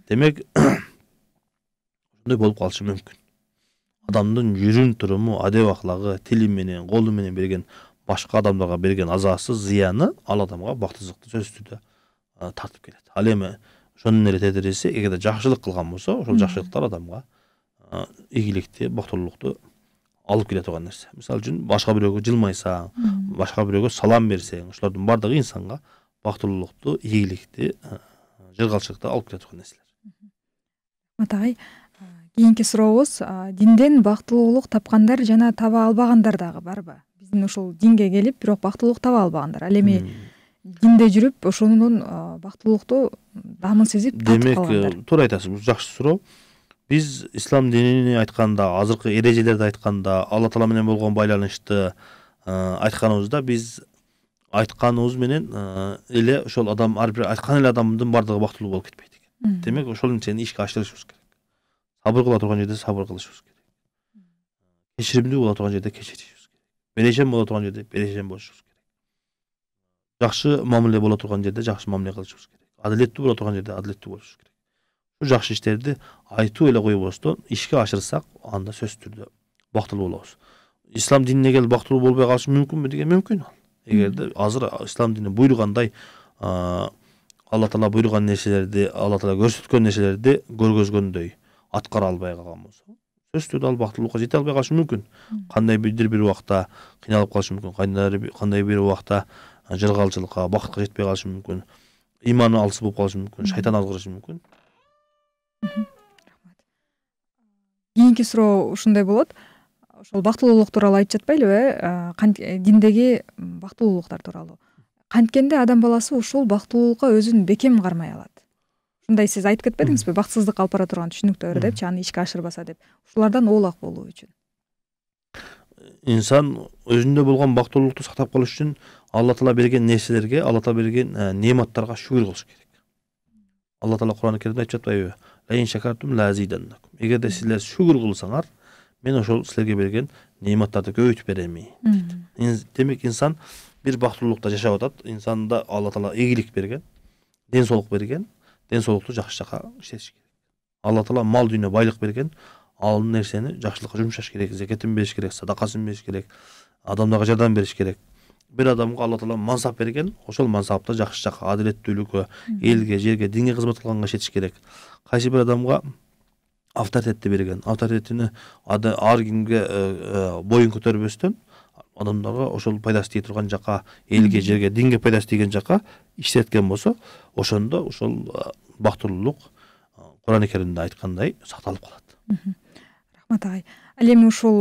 S2: Демек, ошондой болуп калышы мүмкүн. Адамдын жүрүм туруму, адеп ахлагы, тили менен, колу менен берген башка адамдарга берген азасы, зыяны ал адамга бактысыздыкты сөзсүз түрдө тартып келет. Ал эми ошонун эле тетириси, эгерде жакшылык кылган болсо, ошол жакшылыктар адамга ийгиликти, бактылуулукту алып келе турган нерсе. Мисалы үчүн, башка бирөөгө жылмайсаң, башка бирөөгө салам берсең, ошолордун баардыгы инсанга бактылуулукту, ийгиликти, жыргалчылыкты алып келе турган нерселер.
S1: Атагай, кийинки сурообуз, динден бактылуулук тапкандар жана таба албагандар дагы барбы? Биздин ушул динге келип, бирок бактылуулук таба албагандар. Ал эми динде жүрүп, ошонун бактылуулукту дамын сезип татып калгандар.
S2: Демек, туура айтасыз, бул жакшы суроо. Биз ислам динини айтканда, азыркы эрежелерди айтканда, Алла Таала менен болгон байланышты айтканыбызда, биз айтканыбыз менен эле ошол адам, ар бир айткан эле адамдын баардыгы бактылуу болуп кетпейт экен. Демек, ошол нерсени ишке ашырышыбыз керек. Сабыр кыла турган жерде сабыр кылышыбыз керек. Кечиримдүү боло турган жерде кечиришибиз керек. Берешем боло турган жерде берешем болушубуз керек. Жакшы мамиле боло турган жерде жакшы мамиле кылышыбыз керек. Адилеттүү боло турган жерде адилеттүү болушубуз керек. Бул жакшы иштерди айтуу эле койбостон ишке ашырсак, анда сөзсүз түрдө бактылуу болобуз. Ислам динине келип бактылуу болбой калышы мүмкүнбү деген мүмкүн ал. Эгерде азыр ислам дини буйругандай Алла Таала буйруган нерселерди, Алла Таала көрсөткөн нерселерди көргөзгөндөй аткара албай калган болсо, сөзсүз түрдө ал бактылуулукка жете албай калышы мүмкүн. Кандай бир убакта кыйналып калышы мүмкүн, кандай бир убакта жыргалчылыкка, бакытка жетпей калышы мүмкүн, иманы алыс болуп калышы мүмкүн, шайтан азгырышы мүмкүн.
S1: Кийинки суроо ушундай болот. Ошол бактылуулук тууралуу айтып жатпайлыбы? Диндеги бактылуулуктар тууралуу. Канткенде адам баласы ушул бактылуулукка өзүн бекем кармай алат. ушундай сиз айтып кетпедиңизби, бактысыздыкка алып бара турган түшүнүктөр депчи, аны ишке ашырбаса деп. Ушулардан оолак болуу үчүн
S2: инсан өзүндө болгон бактылуулукту сактап калыш үчүн Алла Таала берген нерселерге, Алла Таала берген нематтарга шүгүр кылыш керек. Алла Таала Кур'ан-ы Керимде айтып жатпайбы? Лаин шакартум лазиданнакум. Эгерде силер шүгүр кылсаңар, мен ошол силерге берген нематтарды көбөйтүп берем. Демек инсан бир бактылуулукта жашап атат. Инсанда Алла Таала ийгилик берген, ден соолук берген, ден соолукту жакшы жака иштетиш керек. Алла Таала мал дүйнө байлык берген, ал нерсени жакшылыкка жумшаш керек, закатын бериш керек, садакасын бериш керек, адамдарга жардам бериш керек. Бир адамга Алла Таала мансап берген, ошол мансапты жакшы жака, адилеттүүлүккө, элге, жерге, динге кызмат кылганга иштетиш керек. Кайсы бир адамга авторитетти берген, авторитетини ар кимге боюн көтөрбөстөн, адамдарга ошол пайдасы тие турган жака, элге, жерге, динге пайдасы тийген жака иштеткен болсо, ошондо ошол бактылуулук Кур'ан-ы Керимде айткандай сакталып калат.
S1: Рахмат агай. Ал эми ушул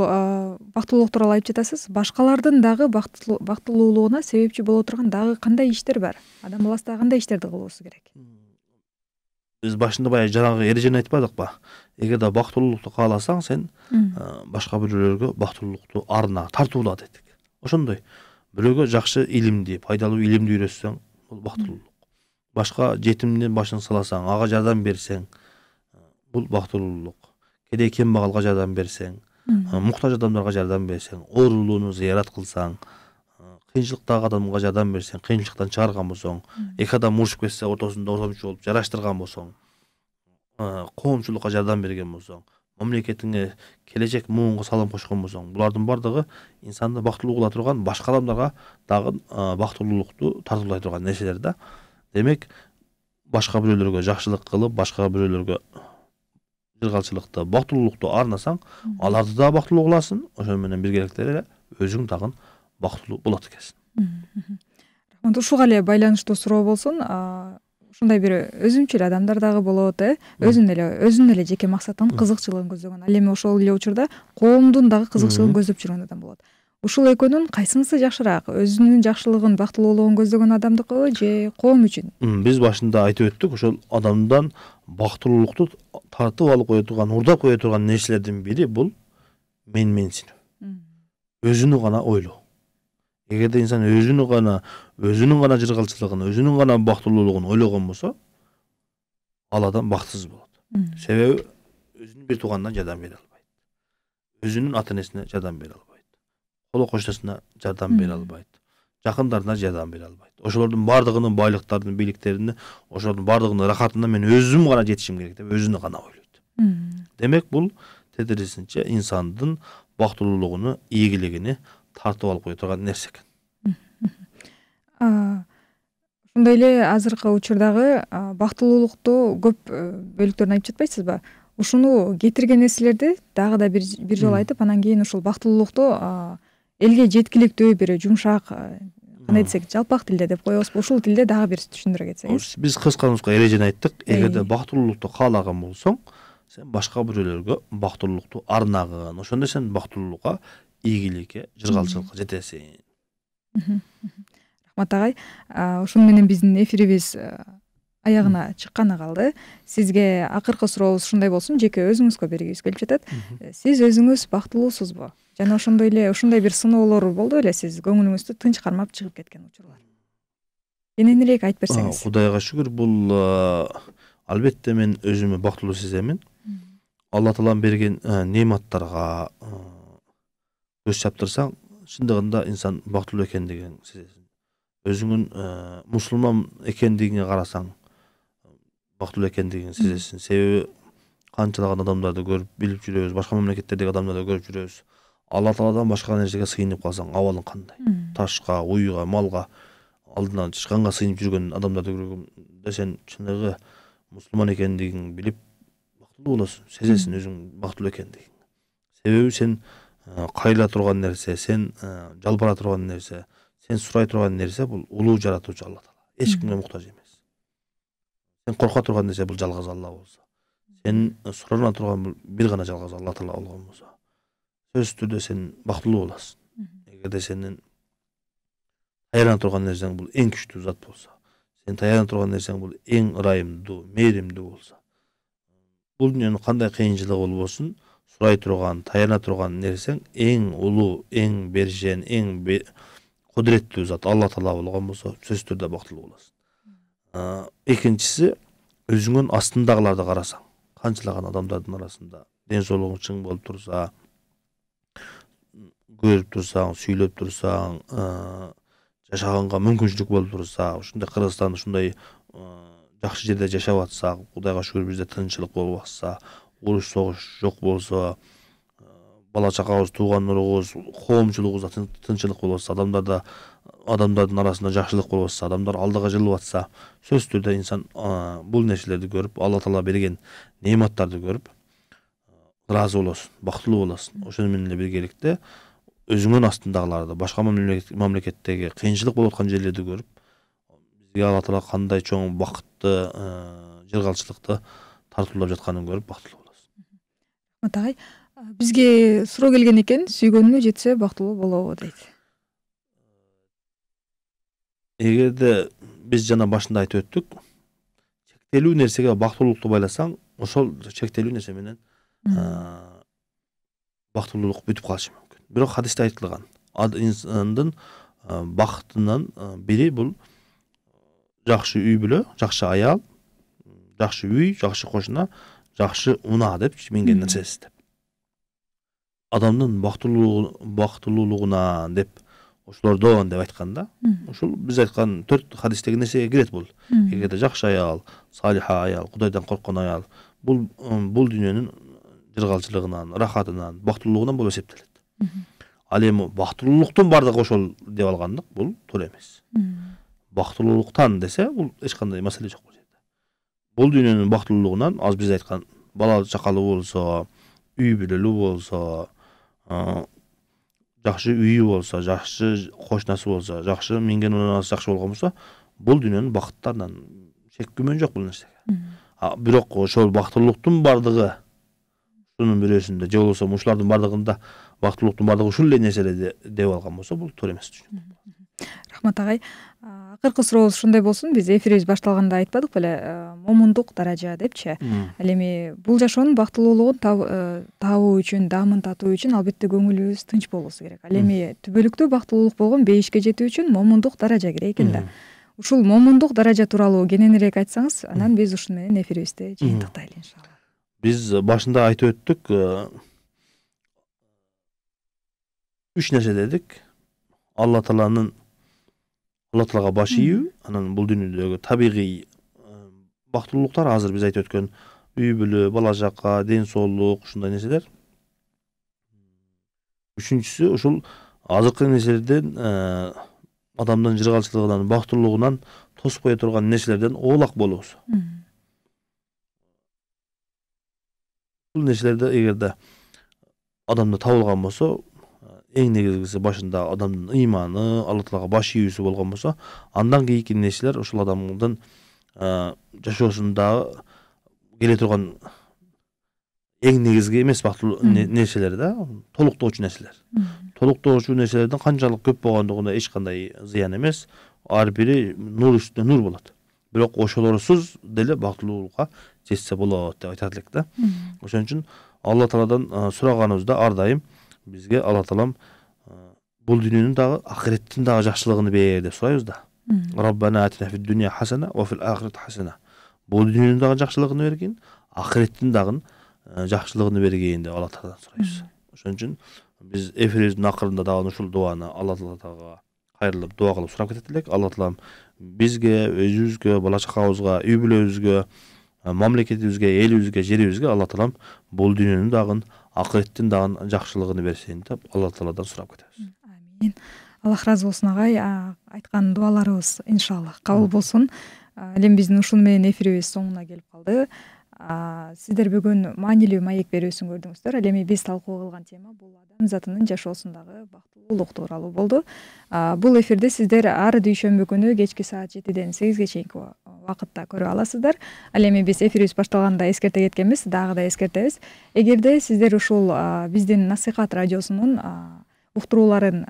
S1: бактылуулук тууралуу айтып жатасыз. Башкалардын дагы бактылуулугуна себепчи боло турган дагы кандай иштер бар? Адам баласы дагы кандай иштерди кылуусу керек?
S2: Биз башында баягы жанагы эрежени айтпадыкпы? Эгерде бактылуулукту кааласаң, сен башка бирөөлөргө бактылуулукту арна тартуула дедик. Ошондой бирөөгө жакшы илимди, пайдалуу илимди үйрөтсөң, бул бактылуулук. Башка жетимдин башын саласаң, ага жардам берсең, бул бактылуулук. Кедей кембагалга жардам берсең, муктаж адамдарга жардам берсең, оорулууну зыярат кылсаң, кыйынчылыктагы адамга жардам берсең, кыйынчылыктан чыгарган болсоң, эки адам урушуп кетсе, ортосунда ортомчу болуп жараштырган болсоң, коомчулукка жардам берген болсоң, мамлекетиңе келечек муунга салым кошкон болсоң, булардын бардыгы инсанды бактылуу кыла турган, башка адамдарга дагы бактылуулукту тартуулай турган нерселер да. Демек, башка бирөөлөргө жакшылык кылып, башка бирөөлөргө жыргалчылыкты, бактылуулукту арнасаң, аларды да бактылуу кыласың, ошол менен биргеликте эле өзүң дагы бактылуу болот экенсиң.
S1: Рахмат. Ушуга эле байланыштуу суроо болсун. Ушундай бир өзүнчүл адамдар дагы болот, өзүнүн эле жеке максатын, кызыкчылыгын көздөгөн. Ал эми ошол эле учурда коомдун дагы кызыкчылыгын көздөп жүргөн адам болот. Ушул экөөнүн кайсынысы жакшыраак? Өзүнүн жакшылыгын, бактылуулугун көздөгөн адамдыкы же коом үчүн?
S2: Биз башында айтып өттүк, ошол адамдан бактылуулукту тартып алып кое турган, урдап кое турган нерселердин бири бул менсинүү. Өзүнү гана ойлоо. Эгерде инсан өзүнүн гана жыргалчылыгын, өзүнүн гана бактылуулугун ойлогон болсо, ал адам бактысыз болот. Себеби өзүнүн бир тууганына жардам бере албайт. Өзүнүн ата энесине жардам бере албайт. Коло кошунасына жардам бере албайт. Жакындарына жардам бере албайт. Ошолордун бардыгынын байлыктарын, бийликтерин, ошолордун бардыгынын рахатына мен өзүм гана жетишим керек деп өзүнү гана ойлойт. Демек, бул тетирисинче инсандын бактылуулугуну, ийгилигини тартып алып кое турган нерсе экен.
S1: Ошондой эле азыркы учурдагы бактылуулукту көп бөлүктөрүн айтып жатпайсызбы? Ушуну кетирген нерселерди дагы да бир жолу айтып, анан кийин ушул бактылуулукту элге жеткиликтүү бир жумшак, кандай десек, жалпак тилде деп коебузбу? Ушул тилде дагы бир түшүндүрө кетсеңиз.
S2: Биз кыскануска эрежени айттык. Эгерде бактылуулукту каалаган болсоң, сен башка бирөөлөргө бактылуулукту арнагын. Ошондо сен бактылуулукка, ийгиликке, жыргалчылыкка жетесиң.
S1: Рахмат агай. Ошону менен биздин эфирибиз аягына чыкканы калды. Сизге акыркы сурообуз ушундай болсун, жеке өзүңүзгө бергибиз келип жатат. Сиз өзүңүз бактылуусузбу? Жана ошондой эле ушундай бир сыноолор болду беле, сиз көңүлүңүздү тынч кармап чыгып кеткен учурлар? Кененирээк айтып берсеңиз.
S2: Кудайга шүгүр, бул албетте мен өзүмө бактылуу сеземин. Алла Таалам берген нематтарга көз чаптырсаң, чындыгында инсан бактылуу экендигин сезесиң. Өзүңүн мусулман экендигиңе карасаң, бактылуу экендигин сезесиң. Себеби канчалаган адамдарды көрүп, билип жүрөбүз, башка мамлекеттердеги адамдарды көрүп жүрөбүз. Алла Тааладан башка нерсеге сыйынып калсаң, абалың кандай? Ташка, уйга, малга, алдынан тышканга сыйынып жүргөн адамдарды көргөндө сен чыныгы мусулман экендигиң билип бактылуу болосуң, сезесиң өзүң бактылуу экендигиң. Себеби сен кайрыла турган нерсе, сен жалбара турган нерсе, сен сурай турган нерсе бул улуу жаратуучу Алла Таала. Эч кимге муктаж эмес. Сен корко турган нерсе бул жалгыз Алла болсо, сен сурана турган бир гана жалгыз Алла Таала болгон болсо, сөзсүз түрдө сен бактылуу болосуң. Эгерде сенин кайрана турган нерсең бул эң күчтүү зат болсо, сен таяна турган нерсең бул эң ырайымдуу, мээримдүү болсо, бул дүйнөнүн кандай кыйынчылыгы болбосун, сурай турган, таяна турган нерсең эң улуу, эң беришен, эң кудуреттүү зат Алла Таала болгон болсо, сөзсүз түрдө бактылуу болосуң. Экинчиси, өзүңдүн астындагыларды карасаң, канчалаган адамдардын арасында ден соолугуң чың болуп турса, көрүп турсаң, сүйлөп турсаң, жашаганга мүмкүнчүлүк болуп турса, ушундай Кыргызстан ушундай жакшы жерде жашап атсак, Кудайга шүгүр бизде тынччылык болуп атса, уруш согуш жок болсо, бала чакабыз, туугандарыбыз, коомчулугубузда тынччылык болуп атса, адамдардын арасында жакшылык болуп атса, адамдар алдыга жылып атса, сөзсүз түрдө инсан бул нерселерди көрүп, Алла Таала берген неаматтарды көрүп ыраазы болосуң, бактылуу болосуң. Ошону менен эле биргеликте өзүңдүн астындагыларды, башка мамлекеттеги кыйынчылык болуп аткан жерлерди көрүп, бизге Алла Таала кандай чоң бакытты, жыргалчылыкты тартуулап жатканын көрүп бактылуу болосуң.
S1: Рахмат агай, бизге суроо келген экен, сүйгөнүнө жетсе бактылуу болобу дейт.
S2: Эгерде биз жана башында айтып өттүк, чектелүү нерсеге бактылуулукту байласаң, ошол чектелүү нерсе менен бактылуулук бүтүп калышы мүмкүн. Бирок хадисте айтылган, инсандын бактынан бири бул жакшы үй бүлө, жакшы аял, жакшы үй, жакшы кошуна, жакшы унаа деп менген нерсеси деп. Адамдын бактылуулугуна деп ошолордон деп айтканда, ушул биз айткан 4 хадистеги нерсеге кирет бул. Эгерде жакшы аял, салиха аял, Кудайдан корккон аял, бул дүйнөнүн жыргалчылыгынан, рахатынан, бактылуулугунан болуп эсептелет. Ал эми бактылуулуктун бардыгы ошол деп алгандык бул туура эмес. Бактылуулуктан десе, бул эч кандай маселе жок бул жерде. Бул дүйнөнүн бактылуулугунан, аз биз айткан бала чакалуу болсо, үй бүлөлүү болсо, жакшы үйү болсо, жакшы кошунасы болсо, жакшы минген унаасы жакшы болгон болсо, бул дүйнөнүн бакыттарынан шек күмөн жок бул нерсеге. Бирок ошол бактылуулуктун бардыгы ушунун бирөөсүндө, же болбосо ушулардын бардыгында бактылуулуктун бардыгы ушул эле нерселерди деп алган болсо, бул туура эмес.
S1: Рахмат агай. Акыркы сурообуз ушундай болсун. Биз эфирибиз башталганда айтпадык беле, момундук даража депчи. Ал эми бул жашоонун бактылуулугун табуу үчүн, даамын татуу үчүн албетте көңүлүбүз тынч болбосу керек. Ал эми түбөлүктүү бактылуулук болгон бейишке жетүү үчүн момундук даража керек экен да. Ушул момундук даража тууралуу кененирээк айтсаңыз, анан биз ушуну менен эфирибизди жыйынтыктайлы иншалла.
S2: Биз башында айтып өттүк, 3 нерсе дедик. Алла Таалага баш ийүү, анан бул дүйнөдөгү табигый бактылуулуктар, азыр биз айтып өткөн үй бүлө, бала чака, ден соолук, ушундай нерселер. Үчүнчүсү, ушул азыркы нерселерден, адамдын жыргалчылыгынан, бактылуулугунан тосуп кое турган нерселерден оолак болуусу. Бул нерселерде эгерде адамда табылган болсо, эң негизгиси башында адамдын ыйманы, Алла Таалага баш ийүүсү болгон болсо, андан кийинки нерселер ушул адамдын жашоосунда келе турган эң негизги эмес бактылуу нерселер да, толуктоочу нерселер. Толуктоочу нерселердин канчалык көп болгондугуна эч кандай зыян эмес. Ар бири нур үстүнө нур болот. Бирок ошолорсуз деле бактылуулукка жетсе болот деп айтат элек да. Ошон үчүн Алла Тааладан сураганыбызда ар дайым бизге Алла Таалам бул дүйнөнүн дагы, ахиреттин дагы жакшылыгын бер деп сурайбыз да. Раббана атина фид дунья хасана ва фил ахирати хасана. Бул дүйнөнүн дагы жакшылыгын бергин, ахиреттин дагы жакшылыгын бергин деп Алла Тааладан сурайбыз. Ошон үчүн биз эфирибиздин акырында дагы ушул дуаны Алла Таалага кайрылып дуа кылып сурап кетет элек. Алла Таалам бизге, өзүбүзгө, бала чакабызга, үй бүлөбүзгө, мамлекетибизге, элибизге, жерибизге Алла Таалам бул дүйнөнүн дагы, акыреттин дагы жакшылыгын берсин деп Алла Тааладан сурап кетебиз.
S1: Амин. Аллах разы болсун агай. Айткан дуаларыбыз иншалла кабыл болсун. Ал эми биздин ушуну менен эфирибиз соңуна келип калды. Сиздер бүгүн маанилүү маек берүүсүн көрдүңүздөр. Ал эми биз талкуу кылган тема бул адам затынын жашоосундагы бактылуулук тууралуу болду. Бул эфирди сиздер ар дүйшөмбү күнү кечки саат 7-ден 8ге чейинки вакытта көрө аласыздар. Ал эми биз эфирибиз башталганда эскерте кеткенбиз, дагы да эскертебиз. Эгерде сиздер ушул биздин Насыйхат радиосунун уктурууларын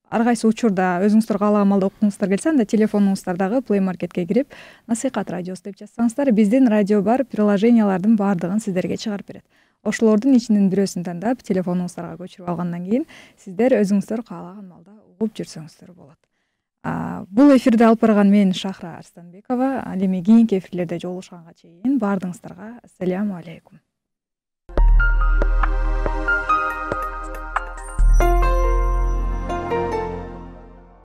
S1: ар кайсы учурда өзүңүздөр каалаган маалда окугуңуздар келсе, анда телефонуңуздардагы Play Marketке кирип Насыйкат радиосу деп жазсаңыздар, биздин радио бар приложениялардын баардыгын сиздерге чыгарып берет. Ошолордун ичинен бирөөсүн тандап телефонуңуздарга көчүрүп алгандан кийин сиздер өзүңүздөр каалаган маалда угуп жүрсөңүздөр болот. Бул эфирди алып барган мен Шахра Арстанбекова. Ал эми кийинки эфирлерде жолугушканга чейин баардыгыңыздарга ассаляму алейкум.